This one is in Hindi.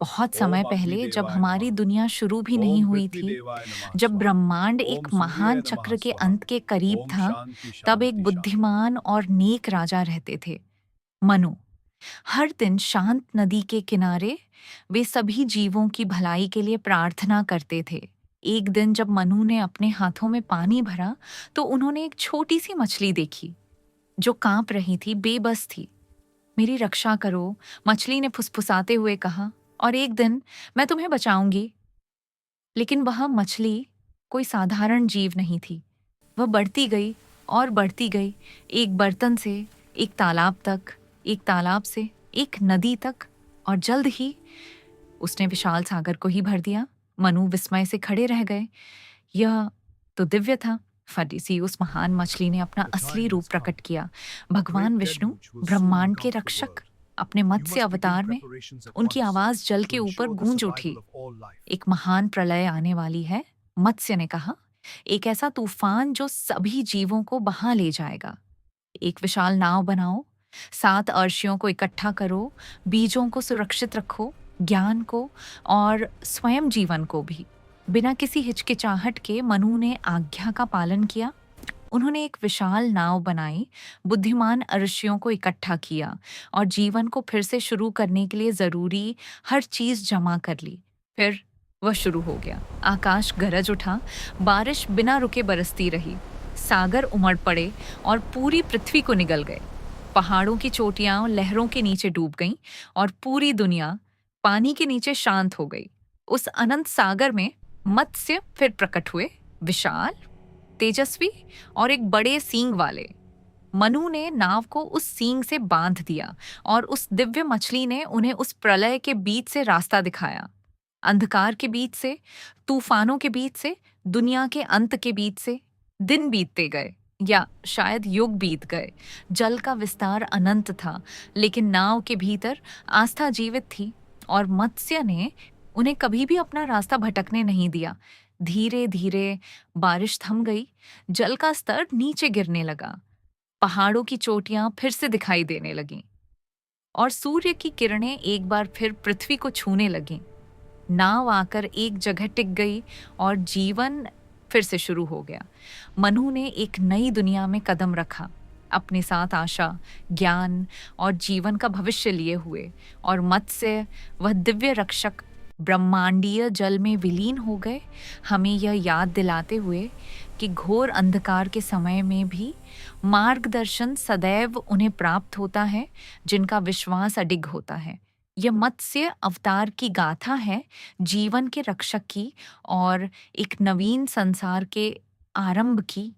बहुत ओम समय पहले जब अग्निदेवाय हमारी नमः। दुनिया शुरू भी नहीं ओम हुई थी, पृथ्वीदेवाय नमः जब स्वाहा। ब्रह्मांड एक ओम महान सूर्याय नमः चक्र के स्वाहा। अंत के करीब ओम था, शांति तब एक शांति शांति। बुद्धिमान और नेक राजा रहते थे, मनु। हर दिन शांत नदी के किनारे वे सभी जीवों की भलाई के लिए प्रार्थना करते थे। एक दिन जब मनु ने अपने हाथों में पानी भरा, तो उन्होंने एक छोटी सी मछली देखी जो कांप रही थी, बेबस थी। मेरी रक्षा करो, मछली ने फुसफुसाते हुए कहा, और एक दिन मैं तुम्हें बचाऊंगी। लेकिन वह मछली कोई साधारण जीव नहीं थी। वह बढ़ती गई और बढ़ती गई, एक बर्तन से एक तालाब तक, एक तालाब से एक नदी तक, और जल्द ही उसने विशाल सागर को ही भर दिया। मनु विस्मय से खड़े रह गए। यह तो दिव्य था। फरीसी उस महान मछली ने अपना The असली time रूप has come. प्रकट किया। A भगवान great Vishnu, deluge will soon ब्रह्मांड के come to the रक्षक, world. अपने You मत्स्य must begin अवतार में। preparations at उनकी once आवाज जल to के ऊपर ensure the गूंज survival उठी। of all life. एक महान प्रलय आने वाली है, मत्स्य ने कहा। एक ऐसा तूफान जो सभी जीवों को बहा ले जाएगा। एक विशाल नाव बनाओ, 7 अर्षियों को इकट्ठा करो, बीजों को सुरक्षित रखो, ज्ञान को और स्वयं जीवन को भी। बिना किसी हिचकिचाहट के मनु ने आज्ञा का पालन किया। उन्होंने एक विशाल नाव बनाई, बुद्धिमान अर्षियों को इकट्ठा किया और जीवन को फिर से शुरू करने के लिए जरूरी हर चीज जमा कर ली। फिर वह शुरू हो गया। आकाश गरज उठा, बारिश बिना रुके बरसती रही, सागर उमड़ पड़े और पूरी पृथ्वी को निगल गए। पहाड़ों की चोटियां लहरों के नीचे डूब गईं और पूरी दुनिया पानी के नीचे शांत हो गई। उस अनंत सागर में मत्स्य फिर प्रकट हुए, विशाल, तेजस्वी और एक बड़े सींग वाले। मनु ने नाव को उस सींग से बांध दिया और उस दिव्य मछली ने उन्हें उस प्रलय के बीच से रास्ता दिखाया। अंधकार के बीच से, तूफानों के बीच से, दुनिया के अंत के बीच से दिन बीतते गए, या शायद युग बीत गए। जल का विस्तार अनंत था, लेकिन नाव के भीतर आस्था जीवित थी, और मत्स्य ने उन्हें कभी भी अपना रास्ता भटकने नहीं दिया। धीरे धीरे बारिश थम गई, जल का स्तर नीचे गिरने लगा, पहाड़ों की चोटियां फिर से दिखाई देने लगीं, और सूर्य की किरणें एक बार फिर पृथ्वी को छूने लगीं। नाव आकर एक जगह टिक गई और जीवन फिर से शुरू हो गया। मनु ने एक नई दुनिया में कदम रखा, अपने साथ आशा, ज्ञान और जीवन का भविष्य लिए हुए, और मत्स्य, वह दिव्य रक्षक, ब्रह्मांडीय जल में विलीन हो गए, हमें यह याद दिलाते हुए कि घोर अंधकार के समय में भी मार्गदर्शन सदैव उन्हें प्राप्त होता है जिनका विश्वास अडिग होता है। यह मत्स्य अवतार की गाथा है, जीवन के रक्षक की और एक नवीन संसार के आरंभ की।